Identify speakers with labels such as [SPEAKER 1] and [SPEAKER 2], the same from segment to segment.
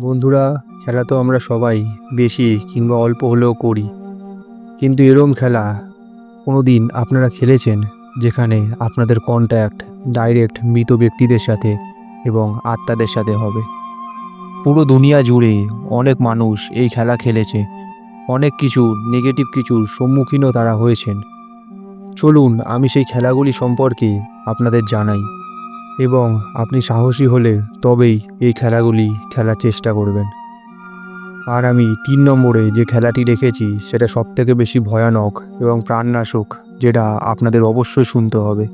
[SPEAKER 1] বন্ধুরা, খেলা তো আমরা সবাই বেশি কিংবা অল্প হলেও করি, কিন্তু এরম খেলা কোনোদিন আপনারা খেলেছেন যেখানে আপনাদের কন্ট্যাক্ট ডাইরেক্ট মৃত ব্যক্তিদের সাথে এবং আত্মাদের সাথে হবে? পুরো দুনিয়া জুড়ে অনেক মানুষ এই খেলা খেলেছে, অনেক কিছু নেগেটিভ কিছুর সম্মুখীনও তারা হয়েছেন। চলুন আমি সেই খেলাগুলি সম্পর্কে আপনাদের জানাই, এবং আপনি সাহসী হলে তবেই এই খেলাগুলি খেলার চেষ্টা করবেন। আর আমি 3 নম্বরে যে খেলাটি রেখেছি সেটা সবথেকে বেশি ভয়ানক এবং প্রাণনাশক, যেটা আপনাদের অবশ্যই শুনতে হবে।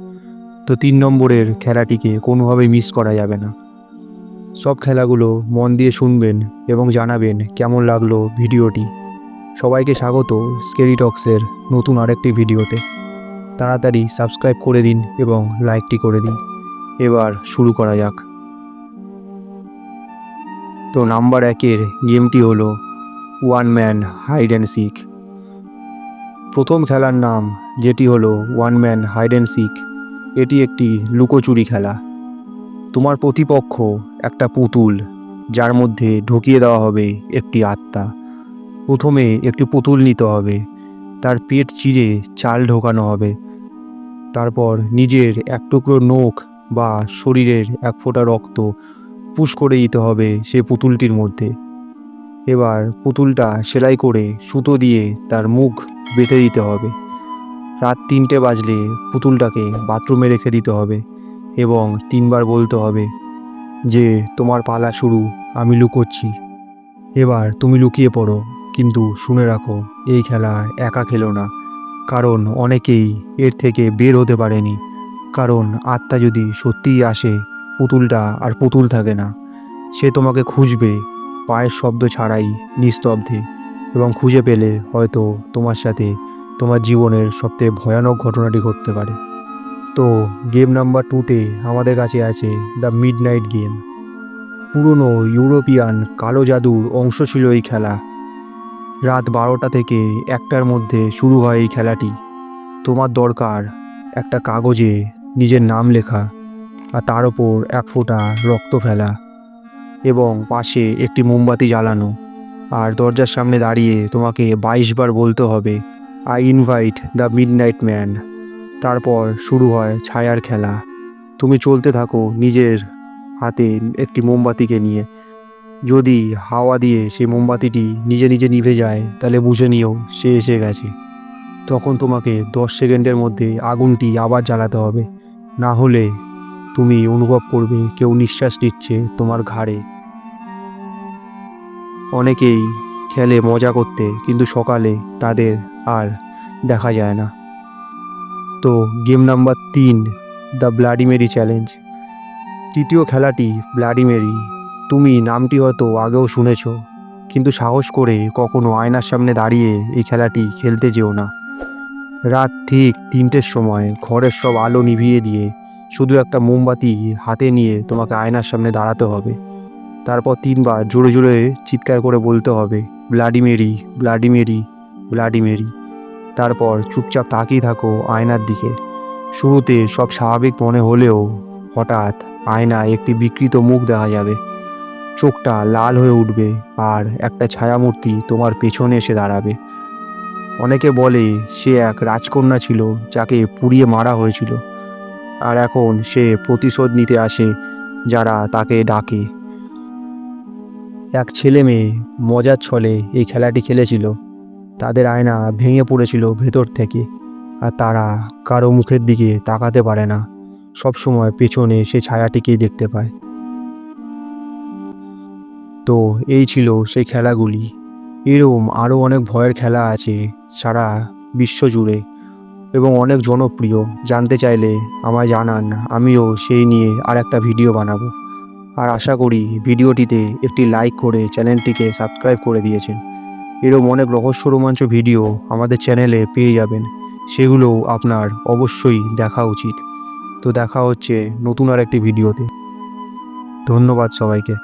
[SPEAKER 1] তো 3 নম্বরের খেলাটিকে কোনোভাবেই মিস করা যাবে না। সব খেলাগুলো মন দিয়ে শুনবেন এবং জানাবেন কেমন লাগলো ভিডিওটি। সবাইকে স্বাগত স্কেরি টক্সের নতুন আরেকটি ভিডিওতে। তাড়াতাড়ি সাবস্ক্রাইব করে দিন এবং লাইকটি করে দিন। এবার শুরু করা যাক। তো নাম্বার 1-এর গেমটি হলো one man hide and seek. প্রথম খেলার নাম যেটি হলো one man hide and seek, এটি একটি লুকোচুরি খেলা। তোমার প্রতিপক্ষ একটা পুতুল, যার মধ্যে ঢুকিয়ে দেওয়া হবে একটি আত্মা। প্রথমে একটি পুতুল নিতে হবে, তার পেট চিরে চাল ঢোকানো হবে, তারপর নিজের এক টুকরো নখ বা শরীরের এক ফোঁটা রক্ত পুশ করে দিতে হবে সে পুতুলটির মধ্যে। এবার পুতুলটা সেলাই করে সুতো দিয়ে তার মুখ বেঁধে দিতে হবে। রাত 3টে বাজলে পুতুলটাকে বাথরুমে রেখে দিতে হবে এবং 3বার বলতে হবে যে তোমার পালা শুরু, আমি লুকোচ্ছি। এবার তুমি লুকিয়ে পড়ো, কিন্তু শুনে রাখো এই খেলা একা খেলো না, কারণ অনেকেই এর থেকে বের হতে পারেনি। কারণ আত্মা যদি সত্যিই আসে, পুতুলটা আর পুতুল থাকে না, সে তোমাকে খুঁজবে পায়ের শব্দ ছাড়াই নিস্তব্ধে, এবং খুঁজে পেলে হয়তো তোমার সাথে তোমার জীবনের সবথেকে ভয়ানক ঘটনাটি ঘটতে পারে। তো গেম নাম্বার 2-তে আমাদের কাছে আছে দ্য মিডনাইট গেম। পুরনো ইউরোপিয়ান কালো জাদুর অংশ ছিল এই খেলা। রাত 12টা থেকে 1টার মধ্যে শুরু হয় এই খেলাটি। তোমার দরকার একটা কাগজে নিজের নাম লেখা, আর তার ওপর এক ফোঁটা রক্ত ফেলা, এবং পাশে একটি মোমবাতি জ্বালানো। আর দরজার সামনে দাঁড়িয়ে তোমাকে 22বার বলতে হবে, I invite the midnight man. তারপর শুরু হয় ছায়ার খেলা। তুমি চলতে থাকো নিজের হাতে একটি মোমবাতিকে নিয়ে। যদি হাওয়া দিয়ে সেই মোমবাতিটি নিজে নিজে নিভে যায়, তাহলে বুঝে নিও সে এসে গেছে। তখন তোমাকে 10 সেকেন্ডের মধ্যে আগুনটি আবার জ্বালাতে হবে, না হলে তুমি অনুভব করবে কেউ নিঃশ্বাস নিচ্ছে তোমার ঘাড়ে। অনেকেই খেলে মজা করতে, কিন্তু সকালে তাদের আর দেখা যায় না। তো game number 3, the bloody Mary challenge. তৃতীয় খেলাটি ব্লাডি মেরি। তুমি নামটি হয়তো আগেও শুনেছ, কিন্তু সাহস করে কখনো আয়নার সামনে দাঁড়িয়ে এই খেলাটি খেলতে যেও না। রাত ঠিক 3টের সময় ঘরের সব আলো নিভিয়ে দিয়ে শুধু একটা মোমবাতি হাতে নিয়ে তোমাকে আয়নার সামনে দাঁড়াতে হবে। তারপর 3বার জোরে জোরে চিৎকার করে বলতে হবে, bloody Mary, bloody Mary, bloody Mary. তারপর চুপচাপ তাকিয়ে থাকো আয়নার দিকে। শুরুতে সব স্বাভাবিক মনে হলেও হঠাৎ আয়নায় একটি বিকৃত মুখ দেখা যাবে, চোখটা লাল হয়ে উঠবে, আর একটা ছায়ামূর্তি তোমার পেছনে এসে দাঁড়াবে। অনেকে বলে সে এক রাজকন্যা ছিল যাকে পুড়িয়ে মারা হয়েছিল, আর এখন সে প্রতিশোধ নিতে আসে যারা তাকে ডাকে। এক ছেলে মেয়ে মজার ছলে এই খেলাটি খেলেছিল। তাদের আয়না ভেঙে পড়েছিল ভেতর থেকে, আর তারা কারো মুখের দিকে তাকাতে পারে না, সবসময় পেছনে সে ছায়াটিকেই দেখতে পায়। তো এই ছিল সেই খেলাগুলি। এরকম আরও অনেক ভয়ের খেলা আছে সারা বিশ্ব জুড়ে এবং অনেক জনপ্রিয়। জানতে চাইলে আমায় জানান, আমিও সেই নিয়ে আর একটা ভিডিও বানাবো। আর আশা করি ভিডিওটিতে একটি লাইক করে চ্যানেলটিকে সাবস্ক্রাইব করে দিয়েছেন। এরকম অনেক রহস্য রোমাঞ্চ ভিডিও আমাদের চ্যানেলে পেয়ে যাবেন, সেগুলো আপনার অবশ্যই দেখা উচিত। তো দেখা হচ্ছে নতুন আর একটি ভিডিওতে। ধন্যবাদ সবাইকে।